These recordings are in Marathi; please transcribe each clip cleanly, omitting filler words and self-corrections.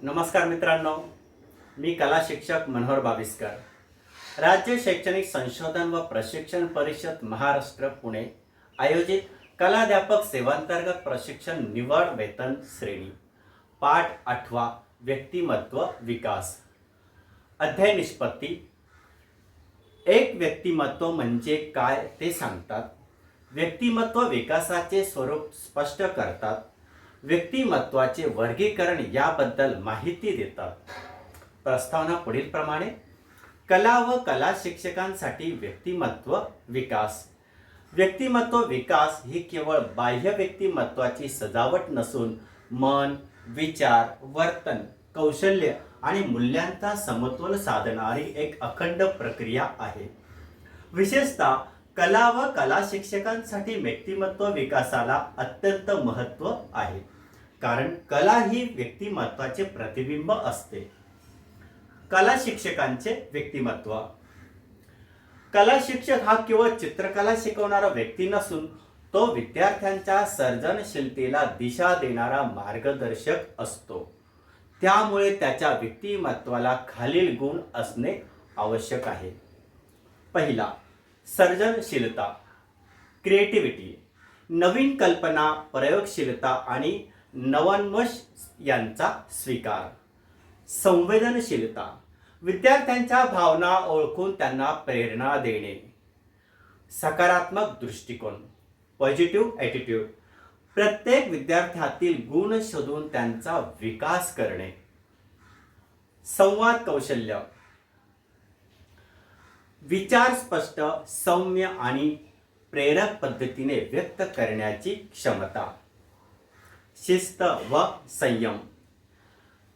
नमस्कार मित्रांनो, मी कला शिक्षक मनोहर बाविस्कर. राज्य शैक्षणिक संशोधन व प्रशिक्षण परिषद महाराष्ट्र पुणे आयोजित कलाध्यापक सेवांतर्गत प्रशिक्षण निवड वेतन श्रेणी पाठ 8 व्यक्तिमत्व विकास. अध्याय निष्पत्ती. एक व्यक्तिमत्व म्हणजे काय ते सांगतात. व्यक्तिमत्व विकासाचे स्वरूप स्पष्ट करतात. व्यक्तिमत्वाचे वर्गीकरण याबद्दल माहिती देतात. प्रस्तावना पुढील प्रमाणे. कला व कला शिक्षकांसाठी व्यक्तिमत्व विकास. व्यक्तिमत्व विकास ही केवळ बाह्य व्यक्तिमत्वाची सजावट नसून मन, विचार, वर्तन, कौशल्य आणि मूल्यांचा समतोल साधणारी एक अखंड प्रक्रिया आहे. विशेषतः कला व कला शिक्षकांसाठी व्यक्तिमत्व विकासाला अत्यंत महत्त्व आहे, कारण कला ही व्यक्तिमत्वाचे प्रतिबिंब असते. कला शिक्षकांचे व्यक्तिमत्व. कला शिक्षक हा केवळ चित्रकला शिकवणारा व्यक्ती नसून तो विद्यार्थ्यांच्या सर्जनशीलतेला दिशा देणारा मार्गदर्शक असतो. त्यामुळे त्याच्या व्यक्तिमत्वाला खालील गुण असणे आवश्यक आहे. पहिला, सर्जनशीलता, क्रिएटिव्हिटी. नवीन कल्पना, प्रयोगशीलता आणि नवोन्मेष यांचा स्वीकार. संवेदनशीलता, विद्यार्थ्यांच्या भावना ओळखून त्यांना प्रेरणा देणे. सकारात्मक दृष्टिकोन, पॉझिटिव्ह ॲटिट्यूड. प्रत्येक विद्यार्थ्यातील गुण शोधून त्यांचा विकास करणे. संवाद कौशल्य, विचार स्पष्ट, सौम्य आणि प्रेरक पद्धतीने व्यक्त करण्याची क्षमता. शिस्त व संयम.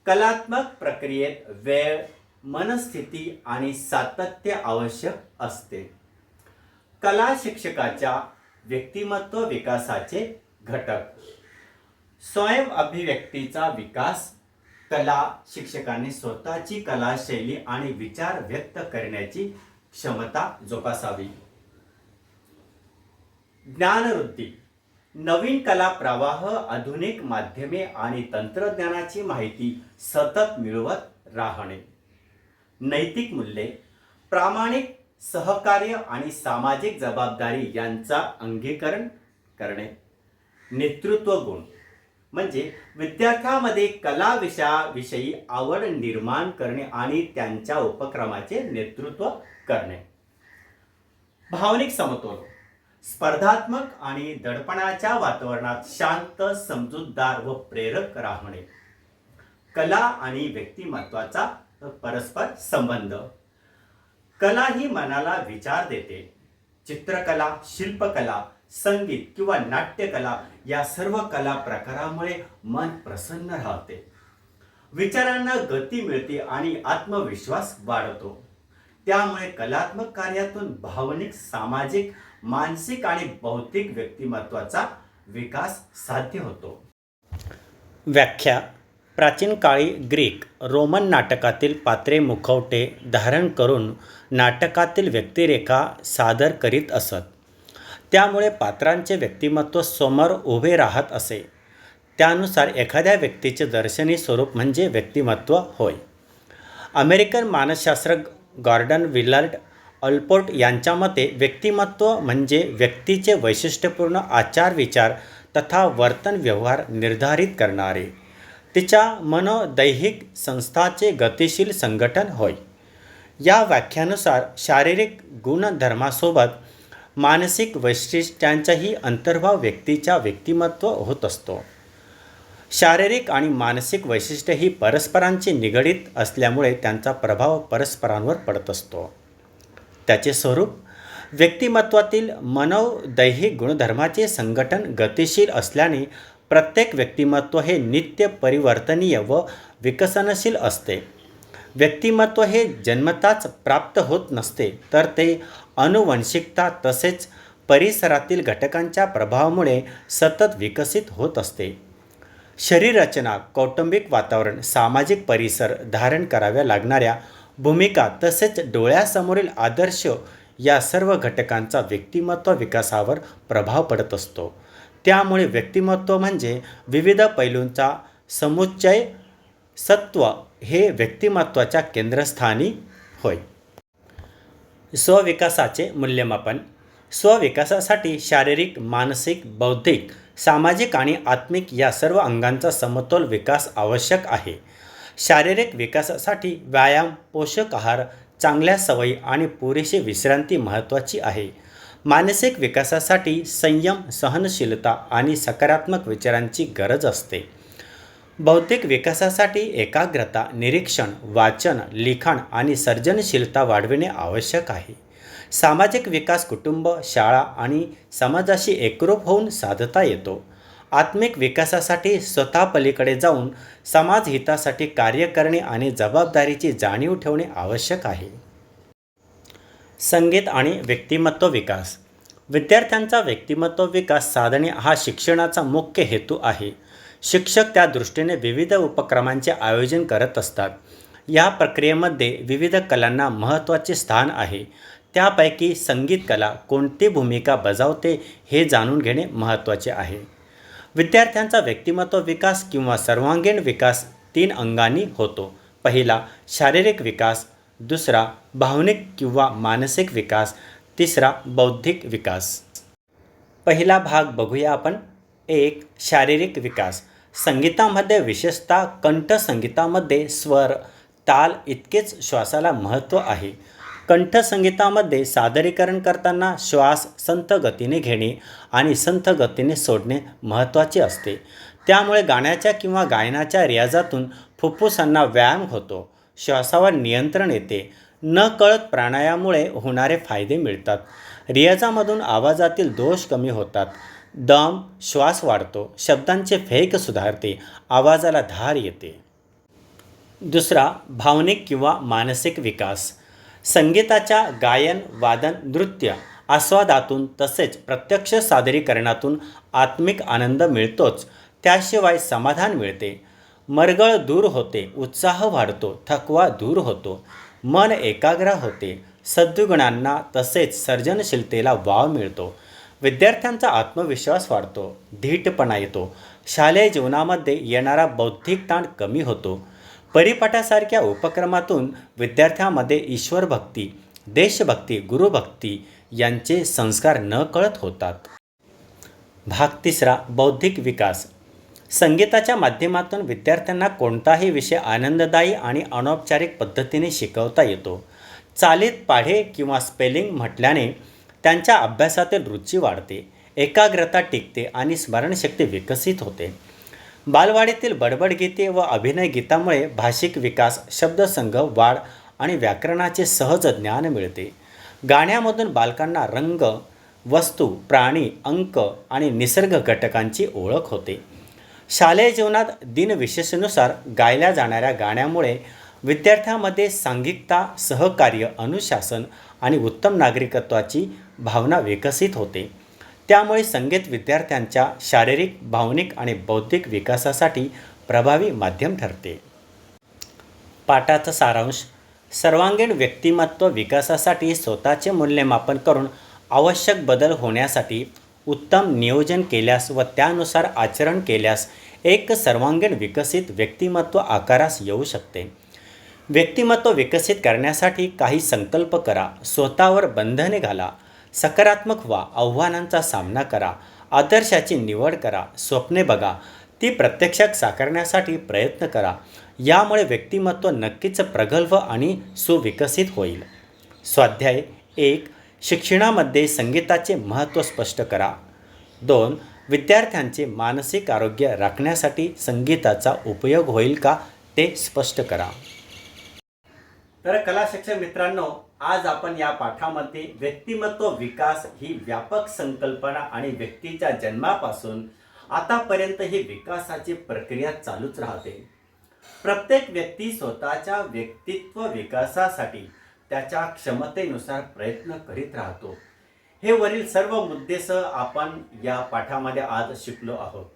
कलात्मक प्रक्रियेत वेळ, मनस्थिती आणि सातत्य आवश्यक असते. कला शिक्षकाच्या व्यक्तिमत्व विकासाचे घटक. स्वयं अभिव्यक्तीचा विकास. कला शिक्षकांनी स्वतःची कला शैली आणि विचार व्यक्त करण्याची क्षमता जोपासावी. ज्ञानवृद्धी. नवीन कला प्रवाह, आधुनिक माध्यमे आणि तंत्रज्ञानाची माहिती सतत मिळवत राहणे. नैतिक मूल्ये. प्रामाणिक, सहकार्य आणि सामाजिक जबाबदारी यांचा अंगीकरण करणे. नेतृत्व गुण म्हणजे विद्यार्थ्यांमध्ये कला विषयाविषयी आवड निर्माण करणे आणि त्यांच्या उपक्रमाचे नेतृत्व करणे. भावनिक समतोल. स्पर्धात्मक आणि दडपणाच्या वातावरणात शांत, समजूतदार व प्रेरक राहणे. कला आणि व्यक्तिमत्वाचा परस्पर संबंध. कला ही मनाला विचार देते. चित्रकला, शिल्पकला, संगीत किंवा नाट्यकला या सर्व कला प्रकारामुळे मन प्रसन्न राहते. विचारांना गती मिळते आणि आत्मविश्वास वाढतो. त्यामुळे कलात्मक कार्यातून भावनिक, सामाजिक, मानसिक आणि बौद्धिक व्यक्तिमत्वाचा विकास साध्य होतो. व्याख्या. प्राचीन काळी ग्रीक, रोमन नाटकातील पात्रे मुखवटे धारण करून नाटकातील व्यक्तिरेखा सादर करीत असत. त्यामुळे पात्रांचे व्यक्तिमत्व समोर उभे राहत असे. त्यानुसार एखाद्या व्यक्तीचे दर्शनी स्वरूप म्हणजे व्यक्तिमत्व होय. अमेरिकन मानसशास्त्रज्ञ गॉर्डन विलर्ड ऑलपोर्ट यांच्या मते व्यक्तिमत्व म्हणजे व्यक्तीचे वैशिष्ट्यपूर्ण आचार, विचार तथा वर्तन व्यवहार निर्धारित करणारे तिच्या मनोदैहिक संस्थाचे गतिशील संघटन होय. या व्याख्यानुसार शारीरिक गुणधर्मासोबत मानसिक वैशिष्ट्यांचाही अंतर्भाव व्यक्तीच्या व्यक्तिमत्व होत असतो. शारीरिक आणि मानसिक वैशिष्ट्ये ही परस्परांची निगडीत असल्यामुळे त्यांचा प्रभाव परस्परांवर पडत असतो. त्याचे स्वरूप. व्यक्तिमत्वातील मनोदैहिक गुणधर्माचे संघटन गतिशील असल्याने प्रत्येक व्यक्तिमत्व हे नित्य परिवर्तनीय व विकसनशील असते. व्यक्तिमत्व हे जन्मताच प्राप्त होत नसते, तर ते आनुवंशिकता तसेच परिसरातील घटकांच्या प्रभावामुळे सतत विकसित होत असते. शरीररचना, कौटुंबिक वातावरण, सामाजिक परिसर, धारण कराव्या लागणाऱ्या भूमिका तसेच डोळ्यासमोरील आदर्श या सर्व घटकांचा व्यक्तिमत्व विकासावर प्रभाव पडत असतो. त्यामुळे व्यक्तिमत्व म्हणजे विविध पैलूंचा समुच्चय सत्व हे व्यक्तिमत्वाच्या केंद्रस्थानी होय. स्वविकासाचे मूल्यमापन. स्वविकासासाठी शारीरिक, मानसिक, बौद्धिक, सामाजिक आणि आत्मिक या सर्व अंगांचा समतोल विकास आवश्यक आहे. शारीरिक विकासासाठी व्यायाम, पोषक आहार, चांगल्या सवयी आणि पुरेशी विश्रांती महत्त्वाची आहे. मानसिक विकासासाठी संयम, सहनशीलता आणि सकारात्मक विचारांची गरज असते. बौद्धिक विकासासाठी एकाग्रता, निरीक्षण, वाचन, लिखाण आणि सर्जनशीलता वाढविणे आवश्यक आहे. सामाजिक विकास कुटुंब, शाळा आणि समाजाशी एकरूप होऊन साधता येतो. आत्मिक विकासासाठी स्वतः पलीकडे जाऊन समाजहितासाठी कार्य करणे आणि जबाबदारीची जाणीव ठेवणे आवश्यक आहे. संगीत आणि व्यक्तिमत्व विकास. विद्यार्थ्यांचा व्यक्तिमत्व विकास साधणे हा शिक्षणाचा मुख्य हेतू आहे. शिक्षक त्या दृष्टीने विविध उपक्रमांचे आयोजन करत असतात. या प्रक्रियेमध्ये विविध कलांना महत्त्वाचे स्थान आहे. त्यापैकी संगीत कला कोणती भूमिका बजावते हे जाणून घेणे महत्त्वाचे आहे. विद्यार्थ्यांचा व्यक्तिमत्व विकास किंवा सर्वांगीण विकास 3 अंगांनी होतो. पहिला शारीरिक विकास, दुसरा भावनिक किंवा मानसिक विकास, तिसरा बौद्धिक विकास. पहिला भाग बघूया आपण. 1. शारीरिक विकास. संगीतामध्ये विशेषतः कंठसंगीतामध्ये स्वर, ताल इतकेच श्वासाला महत्त्व आहे. कंठसंगीतामध्ये सादरीकरण करताना श्वास संथ गतीने घेणे आणि संथ गतीने सोडणे महत्त्वाचे असते. त्यामुळे गाण्याच्या किंवा गायनाच्या रियाजातून फुफ्फुसांना व्यायाम होतो, श्वासावर नियंत्रण येते. नकळत प्राणायामामुळे होणारे फायदे मिळतात. रियाजामधून आवाजातील दोष कमी होतात. दम, श्वास वाढतो, शब्दांचे फेक सुधारते, आवाजाला धार येते. दुसरा भावनिक किंवा मानसिक विकास. संगीताच्या गायन, वादन, नृत्य, आस्वादातून तसेच प्रत्यक्ष सादरीकरणातून आत्मिक आनंद मिळतोच, त्याशिवाय समाधान मिळते. मरगळ दूर होते, उत्साह वाढतो, थकवा दूर होतो, मन एकाग्र होते, सद्गुणांना तसेच सर्जनशीलतेला वाव मिळतो. विद्यार्थ्यांचा आत्मविश्वास वाढतो, धीटपणा येतो. शालेय जीवनामध्ये येणारा बौद्धिक ताण कमी होतो. परिपाठासारख्या उपक्रमातून विद्यार्थ्यांमध्ये ईश्वरभक्ती, देशभक्ती, गुरुभक्ती यांचे संस्कार नकळत होतात. भाग 3. बौद्धिक विकास. संगीताच्या माध्यमातून विद्यार्थ्यांना कोणताही विषय आनंददायी आणि अनौपचारिक पद्धतीने शिकवता येतो. चालीत पाढे किंवा स्पेलिंग म्हटल्याने त्यांच्या अभ्यासातील रुची वाढते, एकाग्रता टिकते आणि स्मरणशक्ती विकसित होते. बालवाडीतील बडबड गीते व अभिनय गीतामुळे भाषिक विकास, शब्दसंग्रह वाढ आणि व्याकरणाचे सहज ज्ञान मिळते. गाण्यामधून बालकांना रंग, वस्तू, प्राणी, अंक आणि निसर्ग घटकांची ओळख होते. शालेय जीवनात दिनविशेषानुसार गायल्या जाणाऱ्या गाण्यामुळे विद्यार्थ्यांमध्ये सांघिकता, सहकार्य, अनुशासन आणि उत्तम नागरिकत्वाची भावना विकसित होते. त्यामुळे संगीत विद्यार्थ्यांच्या शारीरिक, भावनिक आणि बौद्धिक विकासासाठी प्रभावी माध्यम ठरते. पाठाचा सारांश. सर्वांगीण व्यक्तिमत्व विकासासाठी स्वतःचे मूल्यमापन करून आवश्यक बदल होण्यासाठी उत्तम नियोजन केल्यास व त्यानुसार आचरण केल्यास एक सर्वांगीण विकसित व्यक्तिमत्व आकारास येऊ शकते. व्यक्तिमत्व विकसित करण्यासाठी काही संकल्प करा, स्वतःवर बंधने घाला, सकारात्मक व्हा, आव्हानांचा सामना करा, आदर्शाची निवड करा, स्वप्ने बघा, ती प्रत्यक्षात साकारण्यासाठी प्रयत्न करा. यामुळे व्यक्तिमत्व नक्कीच प्रगल्भ आणि सुविकसित होईल. स्वाध्याय 1. शिक्षणामध्ये संगीताचे महत्त्व स्पष्ट करा. 2. विद्यार्थ्यांचे मानसिक आरोग्य राखण्यासाठी संगीताचा उपयोग होईल का ते स्पष्ट करा. तर कला शिक्षक मित्रांनो, आज आपण या पाठामध्ये व्यक्तिमत्व विकास ही व्यापक संकल्पना आणि व्यक्तीच्या जन्मापासून आतापर्यंत ही विकासाची प्रक्रिया चालूच राहते. प्रत्येक व्यक्ती स्वतःच्या व्यक्तित्व विकासासाठी त्याच्या क्षमतेनुसार प्रयत्न करीत राहतो. हे वरील सर्व मुद्देसह आपण या पाठामध्ये आज शिकलो आहोत.